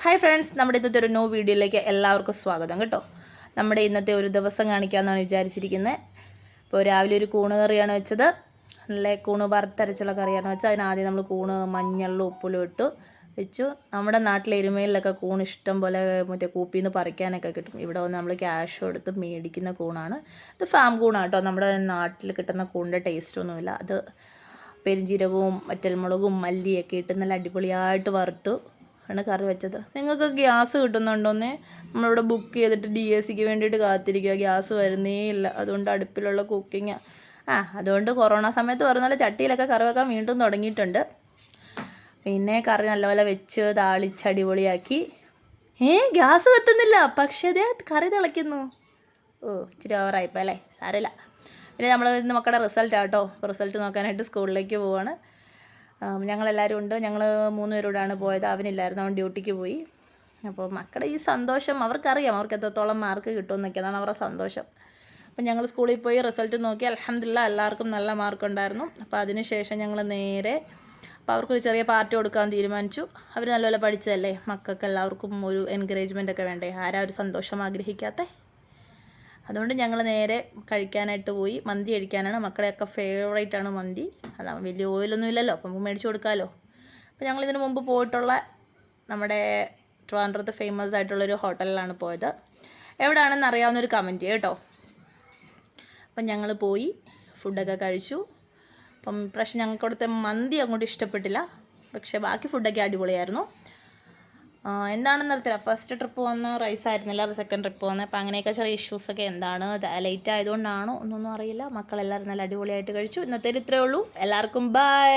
Hi friends, നമ്മുടെ ഇന്നത്തെ ഒരു ന്യൂ വീഡിയോയിലേക്ക് എല്ലാവർക്കും സ്വാഗതം കേട്ടോ. നമ്മുടെ ഇന്നത്തെ ഒരു ദിവസം കാണിക്കാമെന്നാണ് വിചാരിച്ചിരിക്കുന്നത്. ഇപ്പോൾ രാവിലെ ഒരു കൂണ് കറിയാണ് വെച്ചത്. നല്ല കൂണ് വറുത്തരച്ചുള്ള കറിയാണ് വെച്ചത്. അതിനാദ്യം നമ്മൾ കൂണ് മഞ്ഞളിലും ഉപ്പിലും ഇട്ട് വെച്ചു. നമ്മുടെ നാട്ടിലെ എരുമയിലൊക്കെ കൂണ് ഇഷ്ടം പോലെ മറ്റേ കൂപ്പിൽ നിന്ന് പറിക്കാനൊക്കെ കിട്ടും. ഇവിടെ വന്ന് നമ്മൾ ക്യാഷ് എടുത്ത് മേടിക്കുന്ന കൂണാണ്. ഇത് ഫാം കൂണാണ് കേട്ടോ. നമ്മുടെ നാട്ടിൽ കിട്ടുന്ന കൂണിൻ്റെ ടേസ്റ്റൊന്നുമില്ല. അത് പെരിഞ്ജീരകവും വറ്റൽമുളകും മല്ലിയൊക്കെ ഇട്ട് നല്ല അടിപൊളിയായിട്ട് വറുത്തു ആണ് കറി വെച്ചത്. നിങ്ങൾക്ക് ഗ്യാസ് കിട്ടുന്നുണ്ടോന്നേ? നമ്മളിവിടെ ബുക്ക് ചെയ്തിട്ട് DSCക്ക് വേണ്ടിയിട്ട് കാത്തിരിക്കുക. ഗ്യാസ് വരുന്നേ ഇല്ല. അതുകൊണ്ട് അടുപ്പിലുള്ള കുക്കിങ് അതുകൊണ്ട് കൊറോണ സമയത്ത് പറഞ്ഞ ചട്ടിയിലൊക്കെ കറി വെക്കാൻ വീണ്ടും തുടങ്ങിയിട്ടുണ്ട്. പിന്നെ കറി നല്ലപോലെ വെച്ച് താളിച്ച് അടിപൊളിയാക്കി. ഗ്യാസ് കത്തുന്നില്ല, പക്ഷേ അതേ കറി തിളയ്ക്കുന്നു. ഇച്ചിരി ഓവറായിപ്പോൾ അല്ലേ? സാരമില്ല. പിന്നെ നമ്മൾ ഇന്ന് മക്കളുടെ റിസൾട്ട് ആട്ടോ. റിസൾട്ട് നോക്കാനായിട്ട് സ്കൂളിലേക്ക് പോവാണ്. ഞങ്ങളെല്ലാവരും ഉണ്ട്. ഞങ്ങൾ 3 പേരോടാണ് പോയത്. അവനില്ലായിരുന്നു, അവൻ ഡ്യൂട്ടിക്ക് പോയി. അപ്പോൾ മക്കളുടെ ഈ സന്തോഷം അവർക്കറിയാം, അവർക്ക് എത്രത്തോളം മാർക്ക് കിട്ടുമെന്നൊക്കെ. അതാണ് അവരുടെ സന്തോഷം. അപ്പം ഞങ്ങൾ സ്കൂളിൽ പോയി റിസൾട്ട് നോക്കി. അൽഹംദുലില്ലാഹ് എല്ലാവർക്കും നല്ല മാർക്കുണ്ടായിരുന്നു. അപ്പോൾ അതിന് ശേഷം ഞങ്ങൾ നേരെ അവർക്കൊരു ചെറിയ പാർട്ടി കൊടുക്കാൻ തീരുമാനിച്ചു. അവർ നല്ലപോലെ പഠിച്ചതല്ലേ, മക്കൾക്ക് എല്ലാവർക്കും ഒരു എൻകറേജ്മെൻ്റ് ഒക്കെ വേണ്ടേ? ആരാ ഒരു സന്തോഷം ആഗ്രഹിക്കാത്തേ? അതുകൊണ്ട് ഞങ്ങൾ നേരെ കഴിക്കാനായിട്ട് പോയി. മന്തി കഴിക്കാനാണ്. മക്കളുടെയൊക്കെ ഫേവറേറ്റാണ് മന്തി. അതാണ് വലിയ ഓയിലൊന്നും ഇല്ലല്ലോ, അപ്പം നമുക്ക് മേടിച്ച് കൊടുക്കാമല്ലോ. അപ്പോൾ ഞങ്ങളിതിന് മുമ്പ് പോയിട്ടുള്ള നമ്മുടെ ട്രിവാൻഡ്രത്ത് ഫേമസ് ആയിട്ടുള്ളൊരു ഹോട്ടലിലാണ് പോയത്. എവിടെയാണെന്ന് അറിയാവുന്നൊരു കമൻറ്റ് ചെയ്യും കേട്ടോ. അപ്പം ഞങ്ങൾ പോയി ഫുഡൊക്കെ കഴിച്ചു. അപ്പം പക്ഷേ ഞങ്ങൾക്ക് അവിടുത്തെ മന്തി അങ്ങോട്ട് ഇഷ്ടപ്പെട്ടില്ല. പക്ഷേ ബാക്കി ഫുഡൊക്കെ അടിപൊളിയായിരുന്നു. എന്താണെന്ന് അറിയത്തില്ല, ഫസ്റ്റ് ട്രിപ്പ് വന്ന റൈസ് ആയിരുന്നില്ല, സെക്കൻഡ് ട്രിപ്പ് വന്നത്. അപ്പോൾ അങ്ങനെയൊക്കെ ചെറിയ ഇഷ്യൂസൊക്കെ. എന്താണ് ലേറ്റ് ആയതുകൊണ്ടാണോ ഒന്നൊന്നും അറിയില്ല. മക്കളെല്ലാവരും നല്ല അടിപൊളിയായിട്ട് കഴിച്ചു. ഇന്നത്തേൽ ഇത്രയേ ഉള്ളൂ. എല്ലാവർക്കും ബൈ.